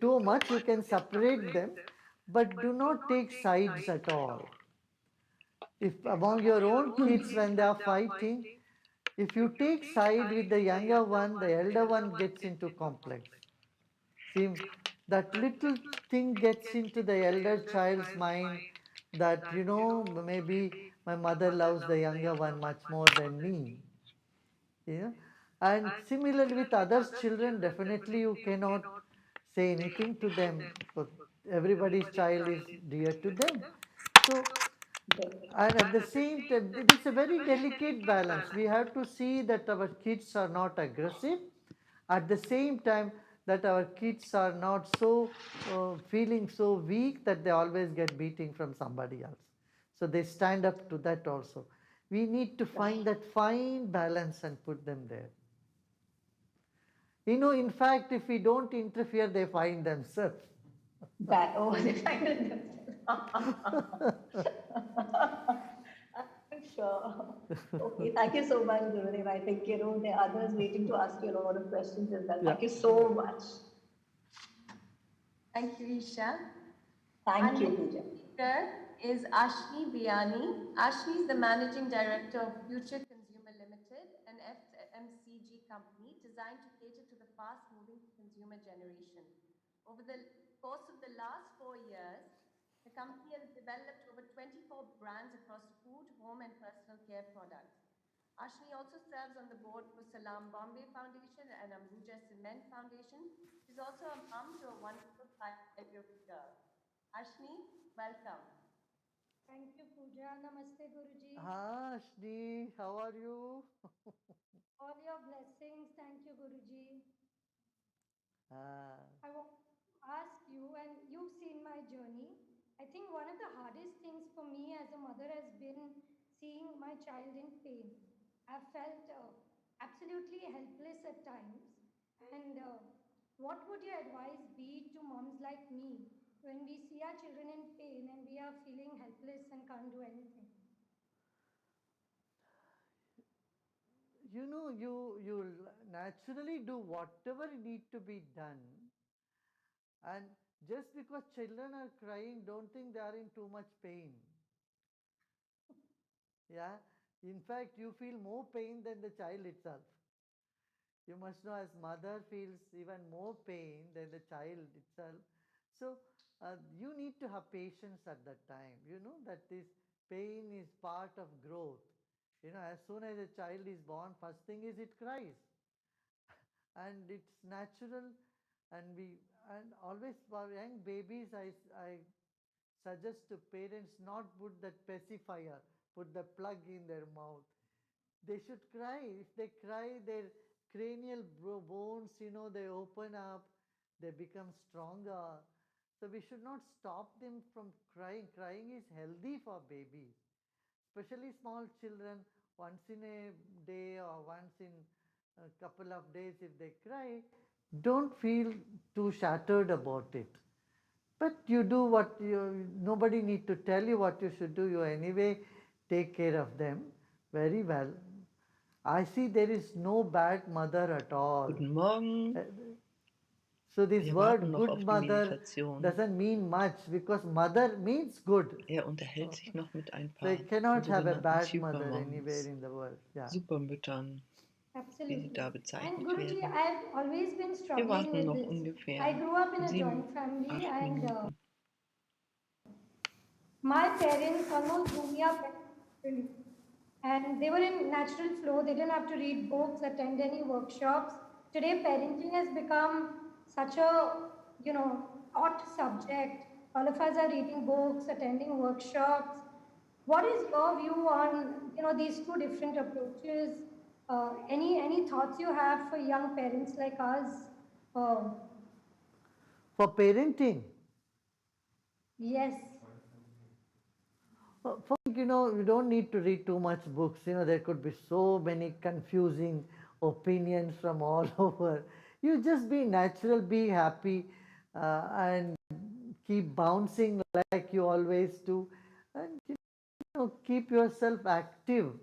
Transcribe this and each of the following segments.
too much, you can separate them, but do not take sides at all. If among your own kids when they are fighting, if you take side with the younger one, the elder one gets into complex. See, that little thing gets into the elder child's mind that, maybe my mother loves the younger one much more than me. You know? And similarly with others' children, definitely you cannot say anything to them because everybody's child is dear to them. So, and at the same time, it's a very delicate balance. We have to see that our kids are not aggressive, at the same time that our kids are not so feeling so weak that they always get beating from somebody else. So they stand up to that also. We need to find that fine balance and put them there. In fact, if we don't interfere, they find themselves. That, oh, they find it themselves. I'm sure. Okay, thank you so much, Gurudev. I think, there are others waiting to ask you a lot of questions as well. Yeah. Thank you so much. Thank you, Isha. Our Thank you, next Pooja. speaker is Ashni Biani. Ashni is the Managing Director of Future Consumer Limited, an FMCG company designed to cater to the fast-moving consumer generation. Over the course of the last 4 years, the company has developed over 24 brands across food, home, and personal care products. Ashni also serves on the board for Salam Bombay Foundation and Ambuja Cement Foundation. She's also a mom to a wonderful 5-year-old girl. Ashni, welcome. Thank you, Pooja. Namaste, Guruji. Ashni, how are you? All your blessings. Thank you, Guruji. Ah, I want to ask you, and you've seen my journey. I think one of the hardest things for me as a mother has been seeing my child in pain. I've felt absolutely helpless at times. And what would your advice be to moms like me when we see our children in pain and we are feeling helpless and can't do anything? you naturally do whatever need to be done, and just because children are crying, don't think they are in too much pain. Yeah, in fact, you feel more pain than the child itself. You must know, as mother feels even more pain than the child itself. So you need to have patience at that time. You know that this pain is part of growth. As soon as a child is born, first thing is it cries, and it's natural. And always for young babies, I suggest to parents not put that pacifier, put the plug in their mouth. They should cry. If they cry, their cranial bones, they open up, they become stronger. So we should not stop them from crying. Crying is healthy for babies, especially small children. Once in a day or once in a couple of days, if they cry, don't feel too shattered about it. But you do what nobody need to tell you what you should do. You anyway take care of them very well. I see there is no bad mother at all. Guten Morgen. Uh, So this Wir word warten noch good auf die mother Meditation. doesn't mean much because mother means good. Er unterhält sich noch mit ein So you paar cannot have a sogenannten bad mother anywhere Supermoms, in the world. Yeah. Supermüttern, wie sie Absolutely. da And bezeichnet Guruji, werden. I've always been Wir struggling warten with noch this. I ungefähr grew up in a 7, joint family, 8 and Minuten. my parents almost grew me up naturally. And they were in natural flow. They didn't have to read books, attend any workshops. Today, parenting has become such a, hot subject. All of us are reading books, attending workshops. What is your view on, these two different approaches? Any thoughts you have for young parents like us? Uh, For parenting, yes. you don't need to read too much books. There could be so many confusing opinions from all over. You just be natural, be happy, and keep bouncing like you always do, and keep yourself active,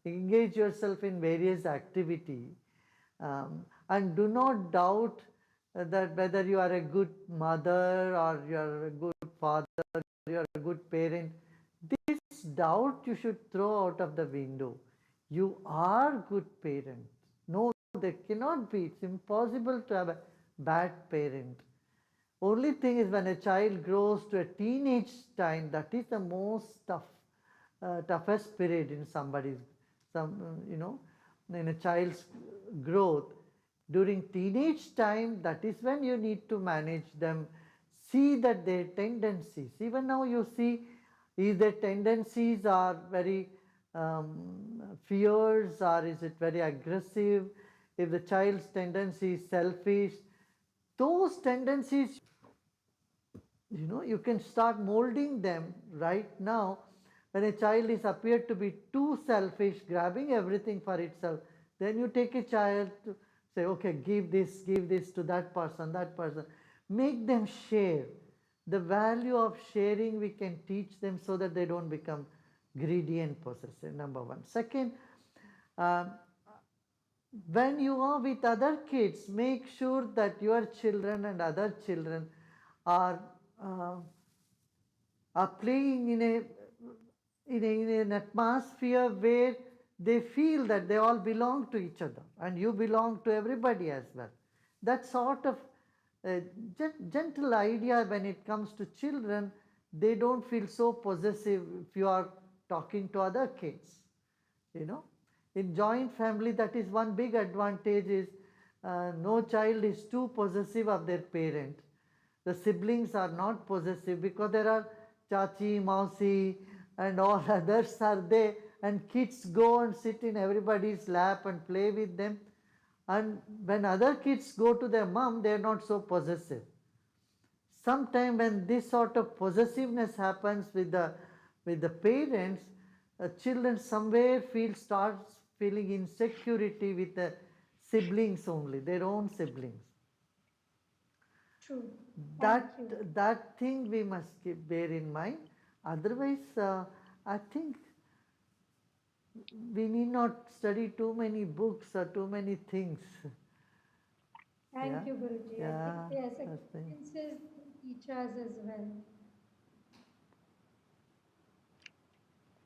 engage yourself in various activity, and do not doubt that whether you are a good mother or you are a good father, you are a good parent, this doubt you should throw out of the window. You are good parent. No, there cannot be. It's impossible to have a bad parent. Only thing is when a child grows to a teenage time, that is the most toughest period in somebody's, in a child's growth. During teenage time, that is when you need to manage them, see that their tendencies, even now you see, if their tendencies are very fierce or is it very aggressive, if the child's tendency is selfish, those tendencies, you can start molding them right now. When a child is appeared to be too selfish, grabbing everything for itself, then you take a child to say, okay, give this to that person, make them share. The value of sharing we can teach them so that they don't become greedy and possessive, number one. Second, uh, when you are with other kids, make sure that your children and other children are uh, are playing in an atmosphere where they feel that they all belong to each other and you belong to everybody as well. That sort of gentle idea when it comes to children, they don't feel so possessive if you are talking to other kids. In joint family, that is one big advantage is no child is too possessive of their parent. The siblings are not possessive because there are chachi, mausi and all others are there, and kids go and sit in everybody's lap and play with them, and when other kids go to their mom, they are not so possessive. Sometime when this sort of possessiveness happens with the parents, children somewhere starts feeling insecurity with the siblings only, their own siblings. True. That Thank you. that thing we must bear in mind. Otherwise, I think we need not study too many books or too many things. Yeah, Thank you, Guruji. I think yeah, yes, I think. experiences teach us as well.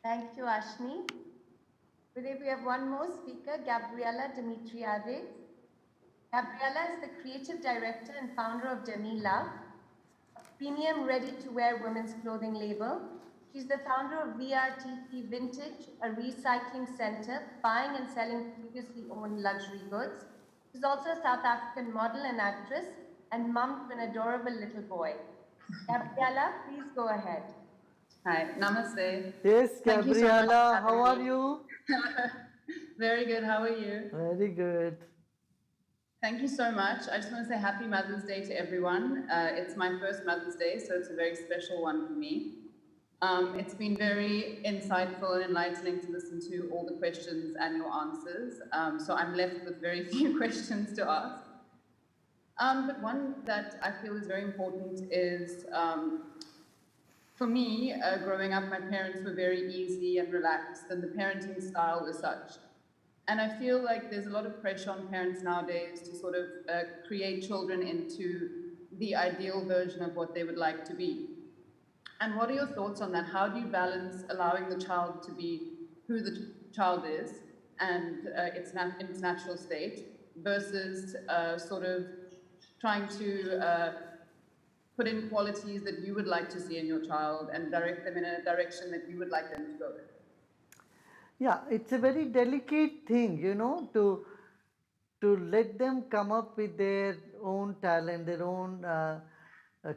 Thank you, Ashni. Today we have one more speaker, Gabriela Dimitriades. Gabriela is the creative director and founder of Demi Love, a premium ready-to-wear women's clothing label. She's the founder of VRTP Vintage, a recycling center, buying and selling previously owned luxury goods. She's also a South African model and actress and mom to an adorable little boy. Gabriela, please go ahead. Hi, namaste. Yes, Thank you so much for Gabriela, having how are me. you? Very good. How are you? Very good. Thank you so much. I just want to say Happy Mother's Day to everyone. It's my first Mother's Day, so it's a very special one for me. It's been very insightful and enlightening to listen to all the questions and your answers. So I'm left with very few questions to ask. But one that I feel is very important is, for me, growing up, my parents were very easy and relaxed, and the parenting style was such. And I feel like there's a lot of pressure on parents nowadays to sort of create children into the ideal version of what they would like to be. And what are your thoughts on that? How do you balance allowing the child to be who the child is and in its natural state versus sort of trying to put in qualities that you would like to see in your child and direct them in a direction that you would like them to go in? Yeah, it's a very delicate thing, to let them come up with their own talent, their own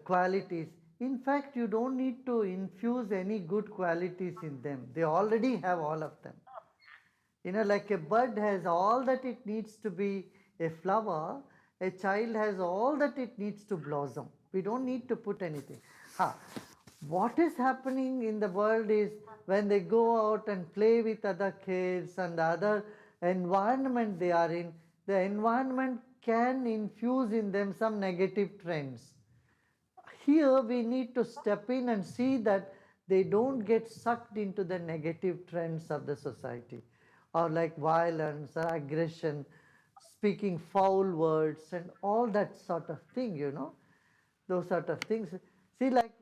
qualities. In fact, you don't need to infuse any good qualities in them. They already have all of them. Like a bud has all that it needs to be a flower, a child has all that it needs to blossom. We don't need to put anything. What is happening in the world is when they go out and play with other kids and the other environment they are in, the environment can infuse in them some negative trends. Here we need to step in and see that they don't get sucked into the negative trends of the society, or like violence or aggression. speaking foul words and all that sort of thing, those sort of things. See, like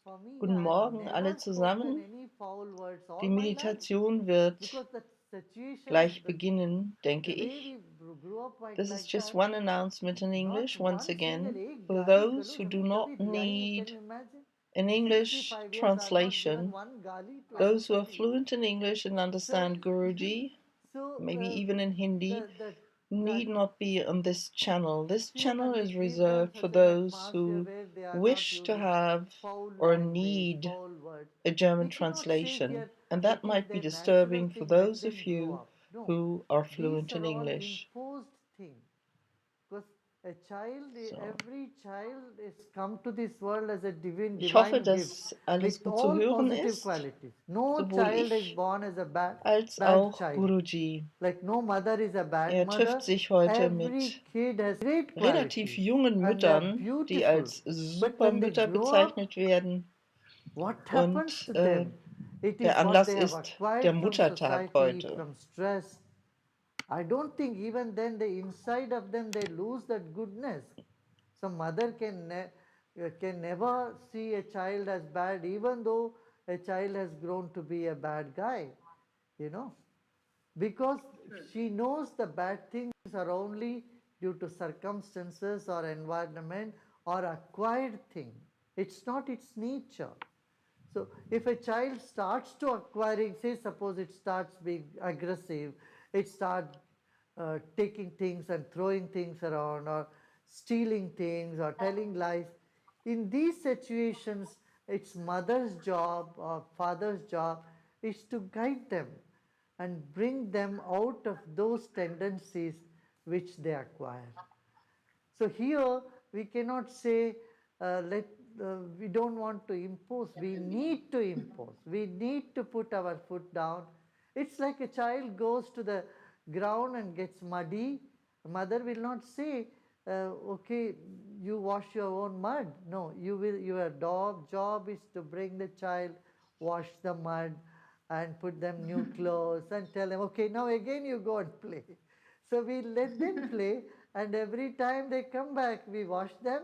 for me, Guten I have Morgen alle never spoken zusammen. any foul words all Die my life Meditation wird because the situation, gleich beginnen, denke the way ich. we grew up This is like just that, one announcement in not English once one single again. ek For gali those galu who do hum not kabhi lying. Can need you imagine? an English 65 years, I have not given translation, one gali to those who are anybody. fluent in English and So, understand Guruji, so maybe even in Hindi, that need not be on this channel. This feel channel and we is give them reserved for such an those atmosphere who where they are not wish to using have foul or language, need foul words. a German We cannot say translation, here and it that is might be their natural disturbing for thing, let those them of grow you up. No, who are these fluent in are all English. imposed things. Because a child, So, every child is come to this world as a ich hoffe, divine gift dass alles with gut zu all hören positive ist, qualities. No sowohl child is ich born as a als bad auch child. Guruji. Like no mother is a bad Er trifft mother. sich heute Every mit kid has great relativ qualities jungen and they are Müttern, die beautiful. als But when they Supermütter grow up, bezeichnet werden. what happens Und to them? It der is what Anlass they have ist der acquired from Muttertag society, heute. from stress. I don't think even then the inside of them they lose that goodness. Some mother can never see a child as bad even though a child has grown to be a bad guy, you know, because she knows the bad things are only due to circumstances or environment or acquired thing. It's not its nature. So if a child starts to acquiring, say suppose it starts being aggressive, it starts taking things and throwing things around or stealing things or telling lies, in these situations its mother's job or father's job is to guide them and bring them out of those tendencies which they acquire. So here we cannot say we don't want to impose. We need to impose. We need to put our foot down. It's like a child goes to the ground and gets muddy. Mother will not say, "Okay, you wash your own mud." No, you will. Your job is to bring the child, wash the mud, and put them new clothes and tell them, "Okay, now again you go and play." So we let them play, and every time they come back, we wash them,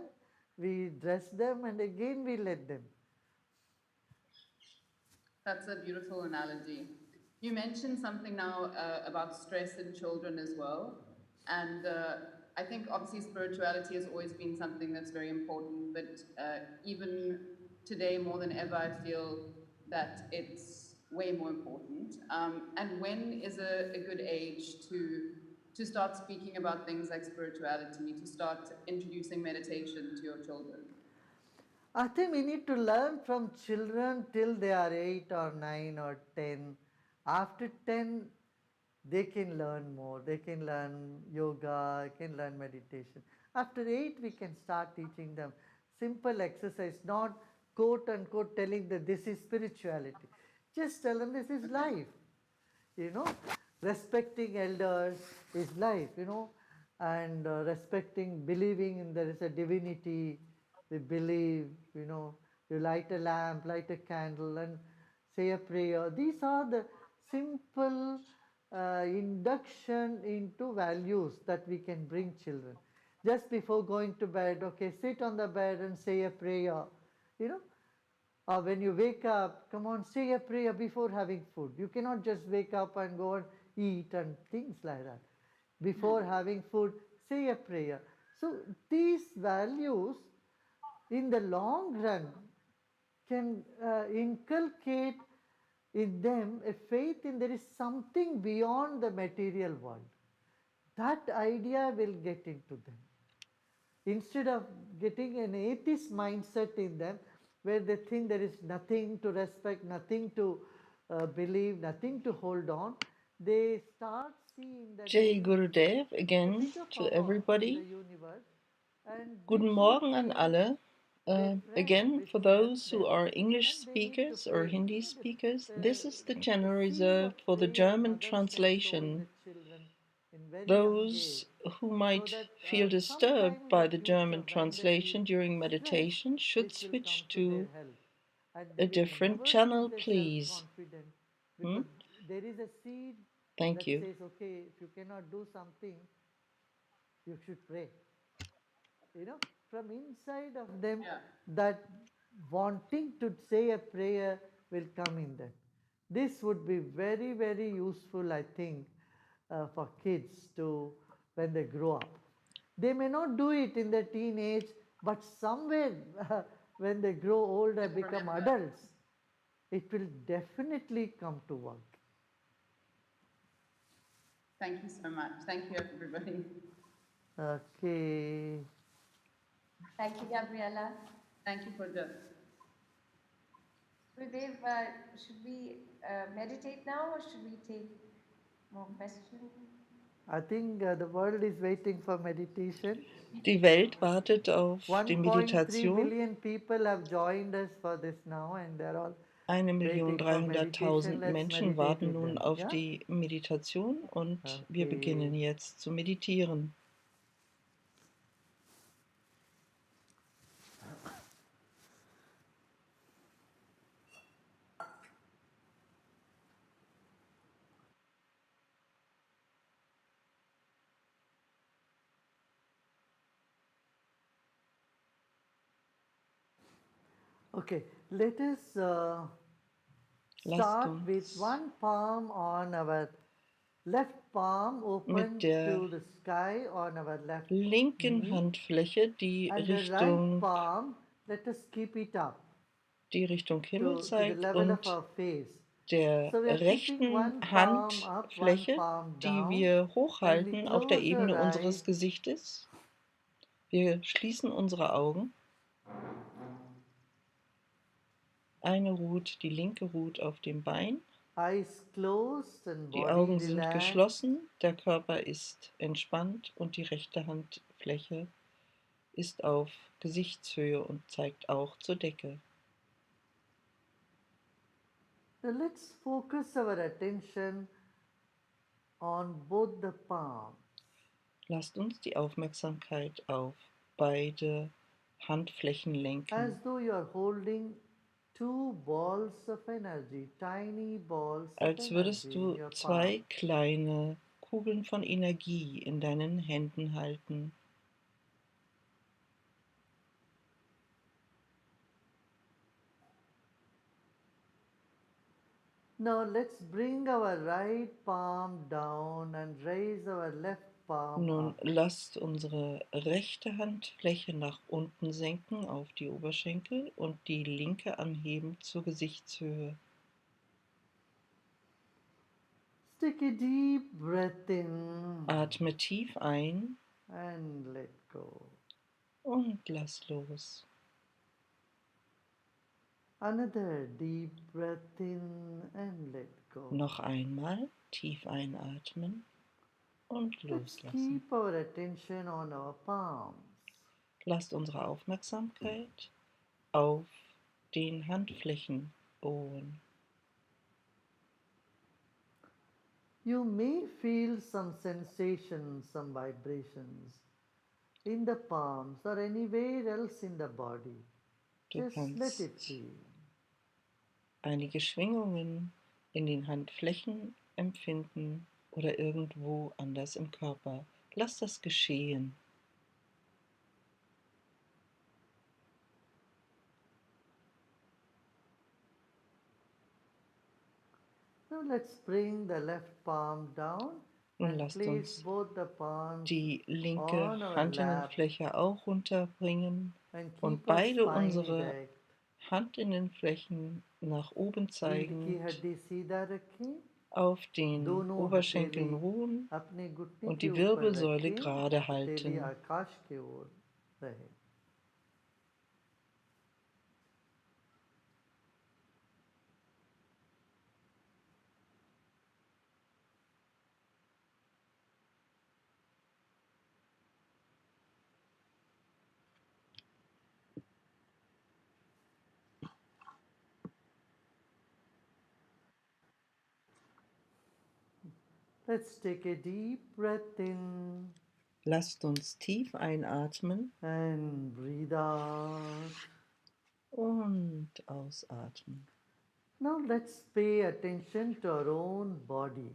we dress them, and again we let them. That's a beautiful analogy. You mentioned something now about stress in children as well. And I think obviously spirituality has always been something that's very important, but even today more than ever, I feel that it's way more important. And when is a good age to start speaking about things like spirituality, to start introducing meditation to your children? I think we need to learn from children till they are 8 or 9 or 10. After 10, they can learn more. They can learn yoga, they can learn meditation. After 8, we can start teaching them simple exercise, not quote unquote telling that this is spirituality. Just tell them this is life. You know, respecting elders is life, and respecting, believing in there is a divinity. We believe, you light a lamp, light a candle, and say a prayer. These are the simple induction into values that we can bring children. Just before going to bed, okay, sit on the bed and say a prayer, you know, or when you wake up, come on, say a prayer before having food. You cannot just wake up and go and eat and things like that. Before having food, say a prayer. So these values in the long run can inculcate in them a faith in there is something beyond the material world. That idea will get into them. Instead of getting an atheist mindset in them, where they think there is nothing to respect, nothing to believe, nothing to hold on, they start seeing that there Jai is Gurudev a again bigger to power in the everybody. universe, and Guten which is Morgen an alle. their friend, Again, which for helps those who them, are English and they need to speakers or pray. Hindi speakers, this is the channel The seed of reserved for the prayer German mothers can sow in translation. the children in very young age, Those who so might that feel disturbed sometime in the by the future German when they feel translation during stress, meditation should this will come switch to their to help, and they a will different never lose channel, their please. self-confidence, Hmm? because there is a seed Thank that you. says, okay, if you cannot do something, you should pray. From inside of them, Yeah. that wanting to say a prayer will come in them. This would be very, very useful, I think, for kids to when they grow up. They may not do it in their teenage, but somewhere when they grow older, They'll become remember. adults, it will definitely come to work. Thank you so much. Thank you, everybody. Okay. Thank you, Gabriella. Thank you for the. Gurudev, should we meditate now or should we take more questions? I think the world is waiting for meditation. Die Welt wartet auf die 1.3 Meditation. billion people have joined us for this now, and they're all 1.300.000 Let's Menschen meditate warten with nun them, auf yeah? die Meditation und wir Okay. beginnen jetzt zu meditieren. Okay, let us Lasst start uns with one palm on our left palm open mit der to the sky on our left linken knee, Handfläche die and the right Richtung palm, let us keep it up Himmel to the zeigt level of und our face. der So we are keeping rechten one palm up, one Handfläche, palm die down, wir and we hochhalten auf der close Ebene our unseres eyes. Gesichtes. Wir schließen unsere Augen. Eine ruht, die linke ruht auf dem Bein. Eyes closed and Die body Augen sind relaxed. geschlossen, der Körper ist entspannt und die rechte Handfläche ist auf Gesichtshöhe und zeigt auch zur Decke. Now let's focus our attention on both the palms. Lasst uns die Aufmerksamkeit auf beide Handflächen lenken, As though you are holding two balls of energy, tiny balls of als energy würdest in du your palm. zwei kleine Kugeln von Energie in deinen Händen halten. Now let's bring our right palm down and raise our left palm Nun up. lasst unsere rechte Handfläche nach unten senken auf die Oberschenkel und die linke anheben zur Gesichtshöhe. Take a deep breath in Atme tief ein and let go. und lass los. Another deep breath in and let go. Noch einmal tief einatmen und Let's loslassen. keep our attention on our palms. Lasst unsere Aufmerksamkeit auf den Handflächen ruhen. You may feel some sensations, some vibrations in the palms or anywhere else in the body. Du Just let it kannst be. einige Schwingungen in den Handflächen empfinden oder irgendwo anders im Körper. Lass das geschehen. Now let's bring the left palm down Nun and lasst place uns both the palms die linke on our lap Handinnenfläche auch runterbringen and und keep our beide spine unsere erect. Handinnenflächen nach oben दिल की zeigend हड्डी सीधा रखें, auf den दोनों Oberschenkeln हथेली ruhen अपने घुटने und के die ऊपर Wirbelsäule रखें, gerade हथेली halten. आकाश की ओर रहे. Let's take a deep breath in Lasst uns tief einatmen and breathe out. und ausatmen. Now let's pay attention to our own body.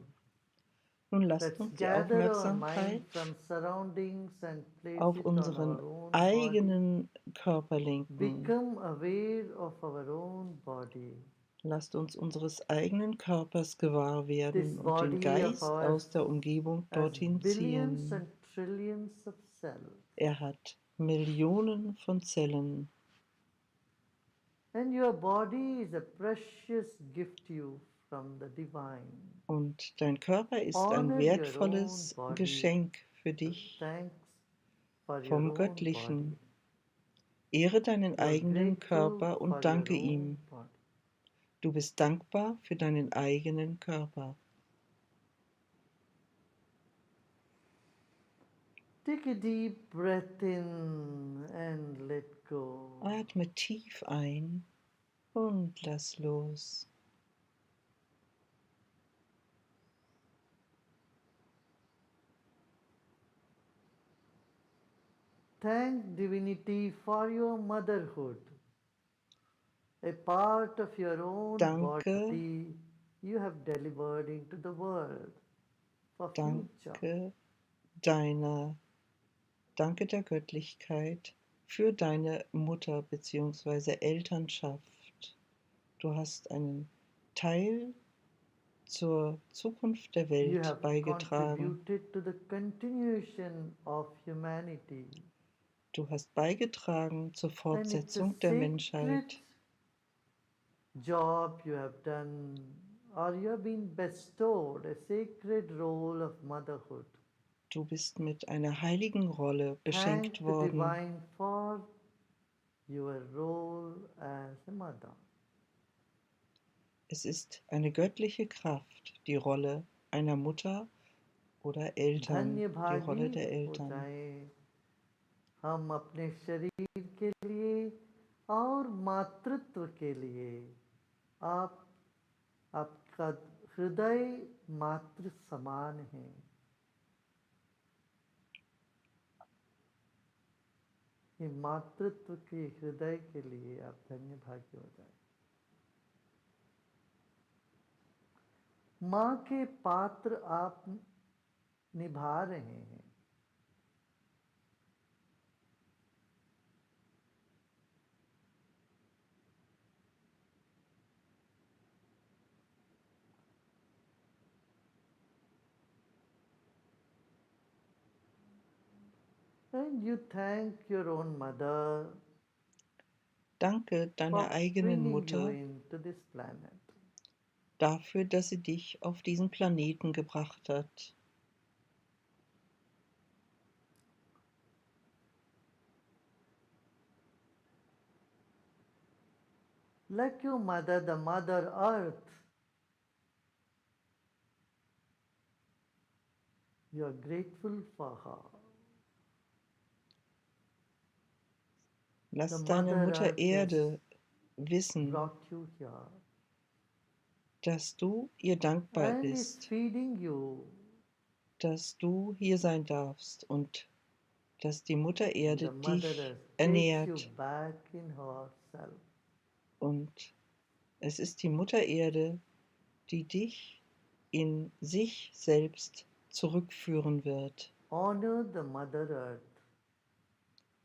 Nun lasst Let's uns die gather our mind Aufmerksamkeit from surroundings and place auf it on unseren our own body. eigenen Körper lenken. Become aware of our own body. Lasst uns unseres eigenen Körpers gewahr werden This und den body of Geist ours aus der Umgebung has dorthin billions and ziehen. trillions of cells. Er hat Millionen von Zellen. And your body is a precious gift to you from the divine. Und dein Körper ist ein Honor your own wertvolles body. Geschenk für dich Thanks for your vom own Göttlichen. body. Ehre deinen You are eigenen grateful Körper for und danke your own ihm. body. Du bist dankbar für deinen eigenen Körper. Take a deep breath in and let go. Atme tief ein und lass los. Thank divinity for your motherhood. A part of your own Danke, body you have delivered into the world for future. Danke der Göttlichkeit für deine Mutter bzw. Elternschaft. Du hast einen Teil zur Zukunft der You Welt have beigetragen. contributed to the continuation of humanity. Du hast beigetragen zur And it's a Fortsetzung der sacred Menschheit. job you have done, or you have been bestowed a sacred role of motherhood. Du bist mit einer heiligen Rolle Thank beschenkt the worden. divine for your role as a mother. Es ist eine göttliche Kraft, die Rolle einer Mutter oder Eltern, धन्य die Rolle भागी der हो Eltern. जाए हम अपने शरीर के लिए और मातृत्व के लिए। आपका हृदय मातृ समान है। ये मातृत्व के हृदय के लिए आप धन्य भाग्य हो जाए। माँ के पात्र आप निभा रहे हैं। And you thank your own mother Danke deiner for eigenen bringing you Mutter into this planet. dafür, dass sie dich auf diesen Planeten gebracht hat. Like your mother, the Mother Earth, you are grateful for her. The Lass deine Mother Mutter Earth has Erde wissen, brought you here dass du ihr dankbar and is bist, feeding you. dass du hier sein darfst und dass die Mutter And Erde the Mother dich Earth takes you ernährt. back in herself. Und es ist die Mutter Erde, die dich in sich selbst zurückführen wird. Honor the Mother Earth.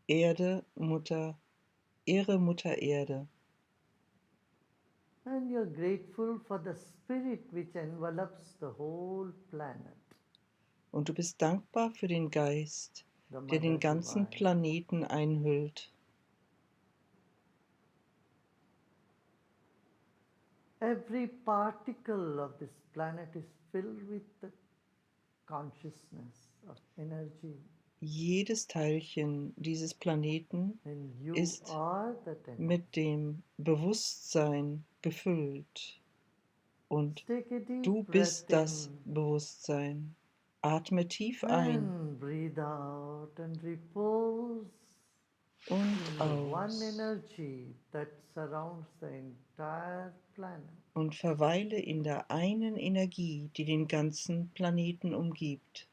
Erde, Mutter, Ehre Mutter Erde. And you're grateful for the spirit which envelops the whole planet. Und du bist dankbar für den Geist, The der den Mother ganzen Divine. Planeten einhüllt. Every particle of this planet is filled with the consciousness of energy. Jedes Teilchen dieses Planeten And you ist are that energy. mit dem Bewusstsein gefüllt. Und Take a deep du breath bist das in Bewusstsein. Atme tief ein and breathe out and repose und in the one aus energy that surrounds the entire planet. und verweile in der einen Energie, die den ganzen Planeten umgibt.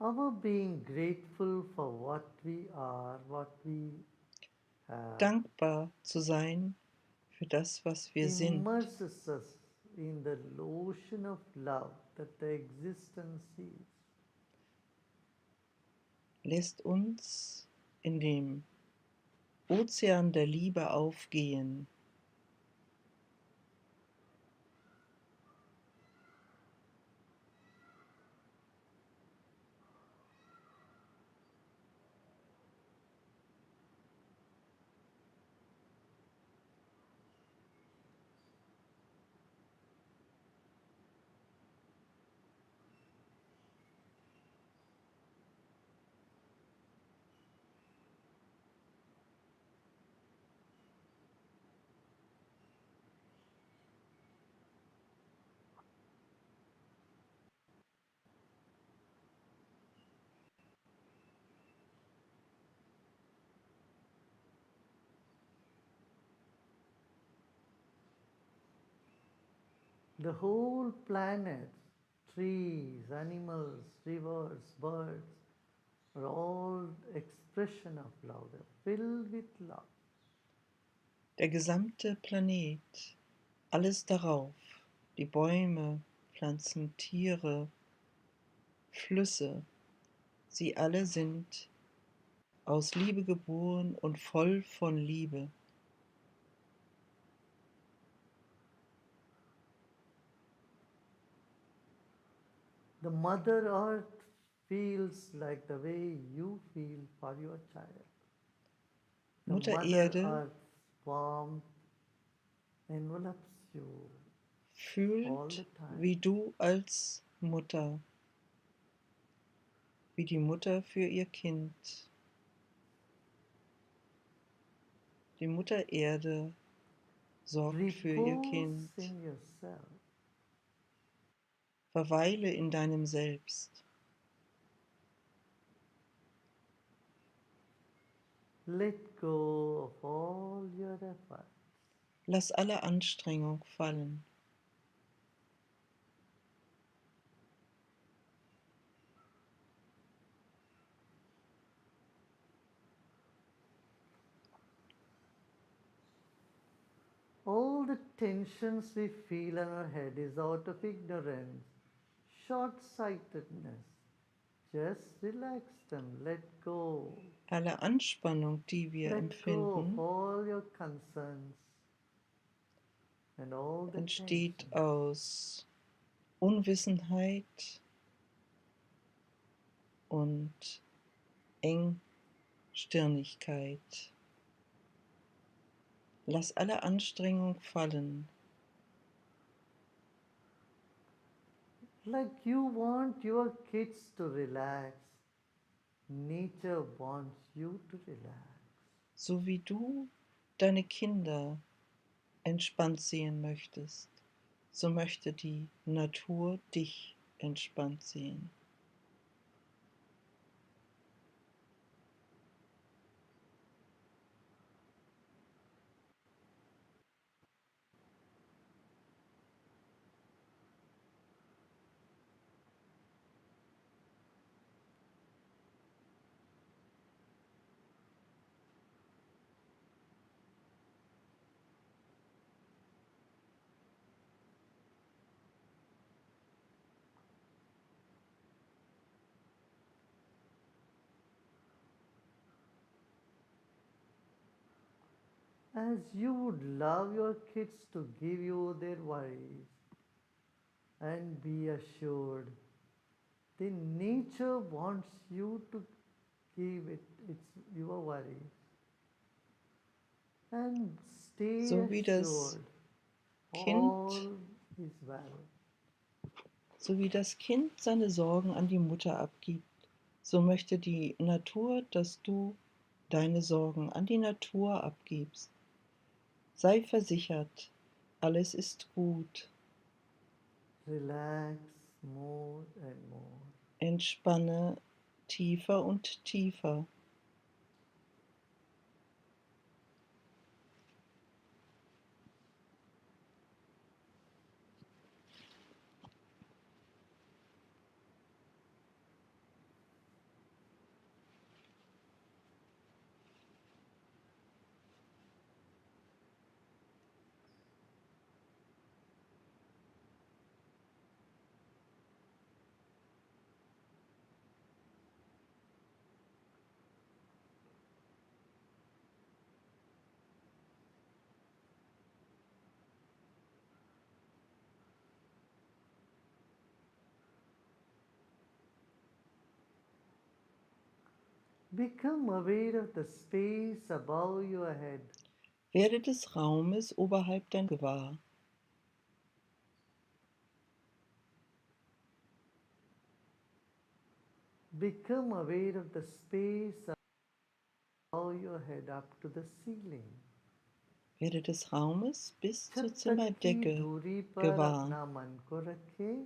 our being grateful for what we are, what we have, Dankbar zu sein für das, was wir sind, immerses us in the ocean of love that the existence is. lässt uns in dem Ozean der Liebe aufgehen. The whole planet, trees, animals, rivers, birds, are all expression of love. They're filled with love. Der gesamte Planet, alles darauf, die Bäume, Pflanzen, Tiere, Flüsse, sie alle sind aus Liebe geboren und voll von Liebe. The Mother Earth feels like the way you feel for your child. The Mutter Mother Erde Earth's warmth envelops you all the fühlt time. wie du als Mutter, wie die Mutter für ihr Kind. Die Mutter Erde sorgt für ihr Repose Kind. in yourself. Verweile in deinem Selbst. Let go of all your efforts. Lass alle Anstrengung fallen. All the tensions we feel in our head is out of ignorance, short-sightedness. Just relax them, let go. Alle Anspannung, die wir Let go of empfinden, all your concerns and all the entsteht tensions. aus Unwissenheit und Engstirnigkeit. Lass alle Anstrengung fallen. Like you want your kids to relax, nature wants you to relax. So wie du deine Kinder entspannt sehen möchtest, so möchte die Natur dich entspannt sehen. As you would love your kids to give you their worries, and be assured, the nature wants you to give its your worries. And stay So wie das assured, Kind, all is well. so wie das Kind seine Sorgen an die Mutter abgibt, so möchte die Natur, dass du deine Sorgen an die Natur abgibst. Sei versichert, alles ist gut. Relax more and more. Entspanne tiefer und tiefer. Become aware of the space above your head. Werde des Raumes oberhalb dein gewahr. Become aware of the space above your head up to the ceiling. Werde des Raumes bis zur छत तक की Zimmerdecke दूरी पर gewahr. अपना मन को रखें.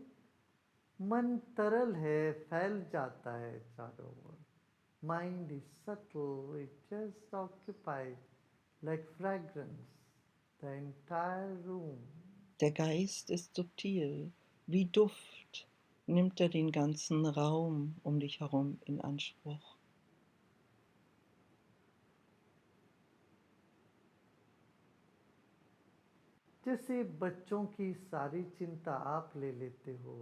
मन तरल है, फैल जाता है चारों ओर. Mind is subtle, it just occupies like fragrance the entire room. Der Geist ist subtil, wie Duft nimmt er den ganzen Raum um dich herum in Anspruch. जैसे बच्चों की सारी चिंता आप ले लेते हो,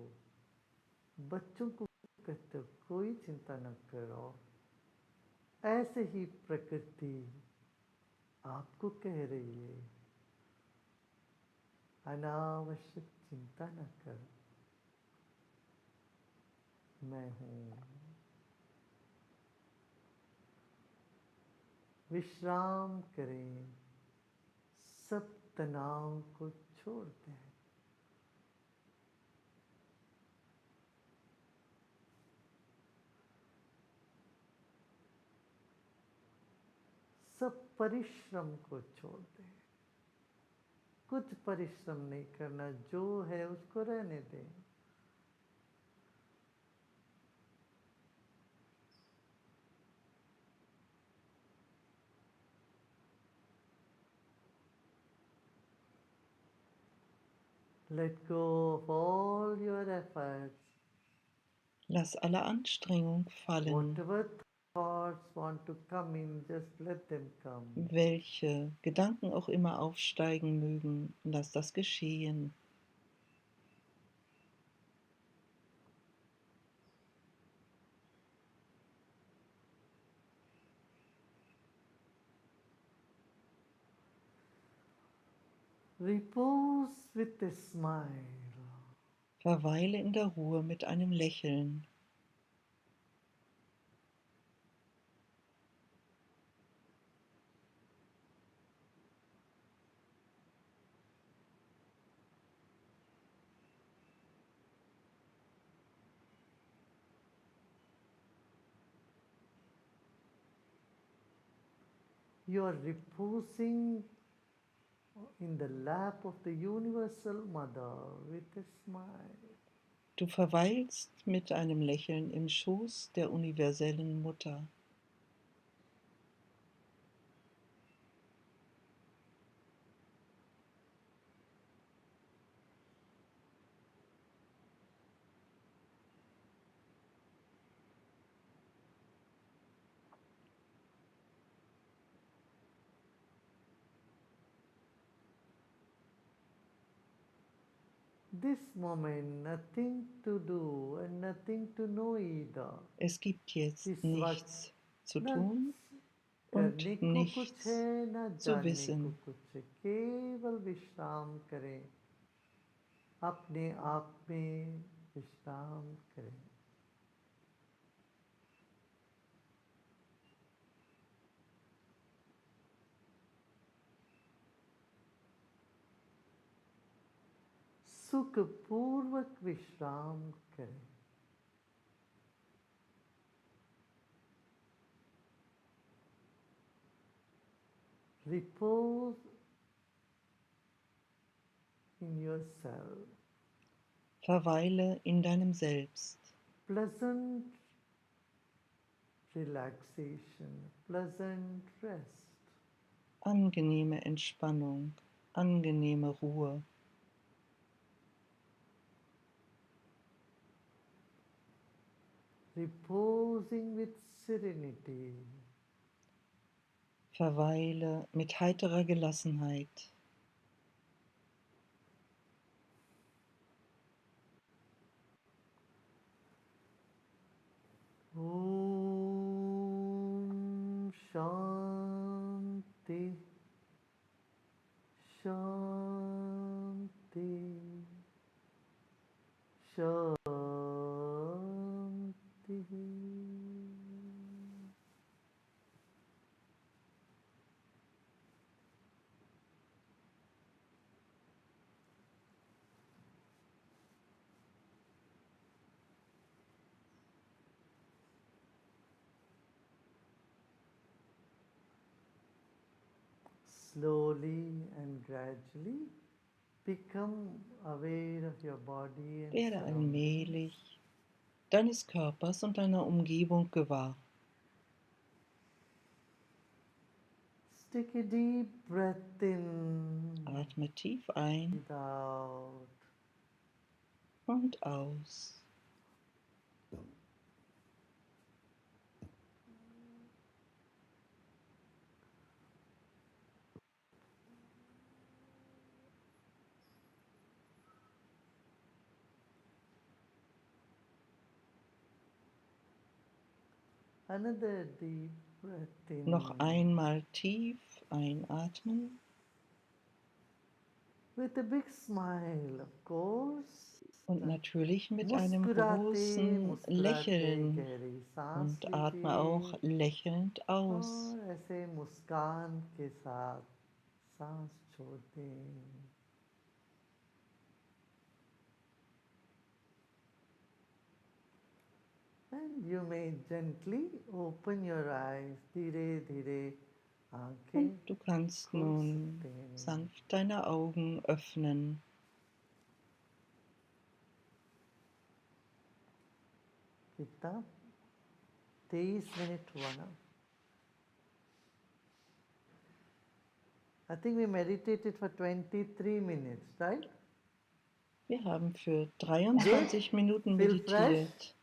बच्चों को कहते हो कोई चिंता न करो, ऐसे ही प्रकृति आपको कह रही है अनावश्यक चिंता न कर, मैं हूं. विश्राम करें, सब तनाव को छोड़ दें. सब परिश्रम को छोड़ दें. कुछ परिश्रम नहीं करना, जो है उसको रहने दें. Let go of all your efforts. Lass alle Anstrengung fallen. Whatever thoughts want to come in, just let them come. Welche Gedanken auch immer aufsteigen mögen, lass das geschehen. Repose with a smile. Verweile in der Ruhe mit einem Lächeln. You are reposing in the lap of the Universal Mother with a smile. Du verweilst mit einem Lächeln im Schoß der universellen Mutter. This moment, nothing to do and nothing to know either. Es gibt jetzt इस nichts zu न tun und करने को कुछ nichts है, न zu जानने को wissen. कुछ है. केवल विश्राम करें, अपने आप में विश्राम करें. सुखपूर्वक विश्राम करें. Repose in yourself. Verweile in deinem Selbst. Pleasant relaxation, pleasant rest. Angenehme Entspannung, angenehme Ruhe. Reposing with serenity. Verweile mit heiterer Gelassenheit. Om Shanti Shanti Shanti. slowly and gradually become aware of your body and Werde surroundings. allmählich deines Körpers und deiner Umgebung gewahr. Take a deep breath in, Atme tief ein breathe out. und aus. Another deep breath in. Noch einmal tief einatmen With a big smile, of course. und natürlich mit einem Muskurate, großen muskurate, Lächeln gehri सांस und atme auch लीजिए lächelnd aus. और ऐसे मुस्कान के साथ सांस छोड़ दें. And you may gently open your eyes, धीरे धीरे आंखें Und du kannst खोल nun सकते हैं. sanft deine Augen öffnen. कितना 23 मिनट हुआ ना? I think we meditated for 23 minutes, right? Wir haben für 23 Minuten Feel fresh? meditiert.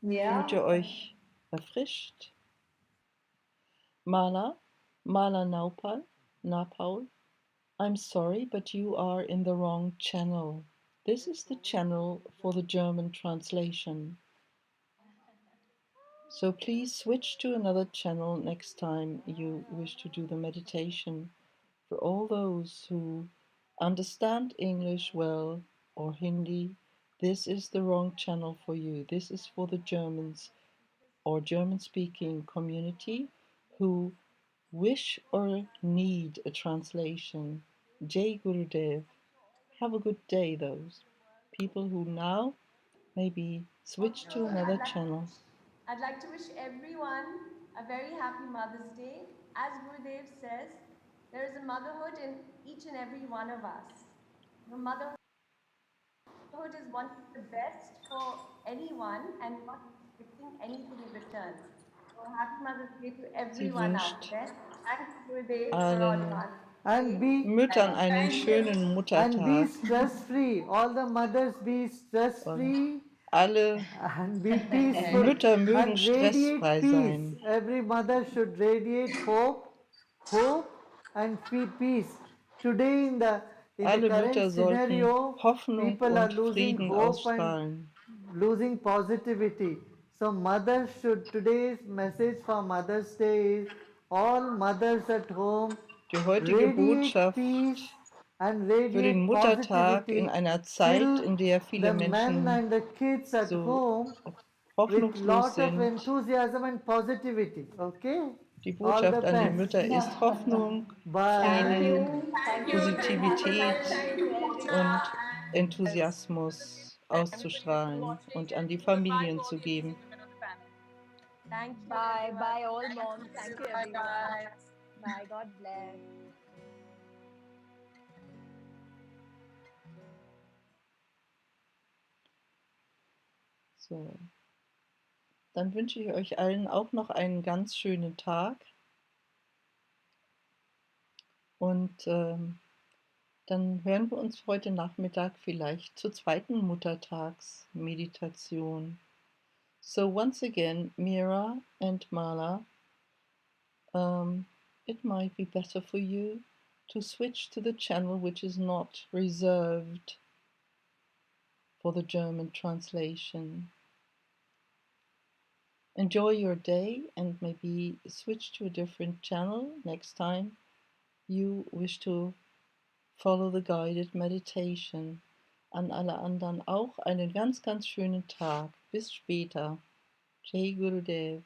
Yeah. Fühlt ihr euch erfrischt? Mala Napaul, I'm sorry, but you are in the wrong channel. This is the channel for the German translation. So please switch to another channel next time you wish to do the meditation. For all those who understand English well or Hindi, this is the wrong channel for you. This is for the Germans or German-speaking community who wish or need a translation. Jai Gurudev. Have a good day, those people who now maybe switch to another channel. I'd like to wish everyone a very happy Mother's Day. As Gurudev says, there is a motherhood in each and every one of us. The motherhood is wanting the best for anyone and not expecting anything in return. So happy Mother's Day to Sie everyone out wünscht there. Thanks Gurudev for all allen your And be Müttern einen Thank you. schönen and be Muttertag stress free. All the mothers be stress und free alle and be peaceful Mütter mögen and stressfrei radiate peace. sein. Every mother should radiate hope and peace. Today in the Alle current Mütter sollten scenario, Hoffnung people are und losing Frieden hope and ausstrahlen. losing positivity. So mothers should, today's message for Mother's Day is all mothers at home Die heutige radiate Botschaft peace and für den radiate Muttertag in positivity. einer Zeit, Fill in der viele the men Menschen and the kids at so home with hoffnungslos lot of sind. enthusiasm and positivity. Okay? Die All the Botschaft an die best. Mütter ist Hoffnung, Bye. Thank Frieden, you. Thank you. Positivität Thank you, und everyone. Enthusiasmus auszustrahlen und an die Familien zu geben. Thank you. Bye. everyone. Bye, all moms. Thank you, everyone. Bye. God bless. So, dann wünsche ich euch allen auch noch einen ganz schönen Tag und dann hören wir uns heute Nachmittag vielleicht zur zweiten Muttertagsmeditation. So once again, Mira and Mala, it might be better for you to switch to the channel which is not reserved for the German translation. Enjoy your day and maybe switch to a different channel next time you wish to follow the guided meditation. An alle anderen auch einen ganz, ganz schönen Tag. Bis später. Jai Gurudev.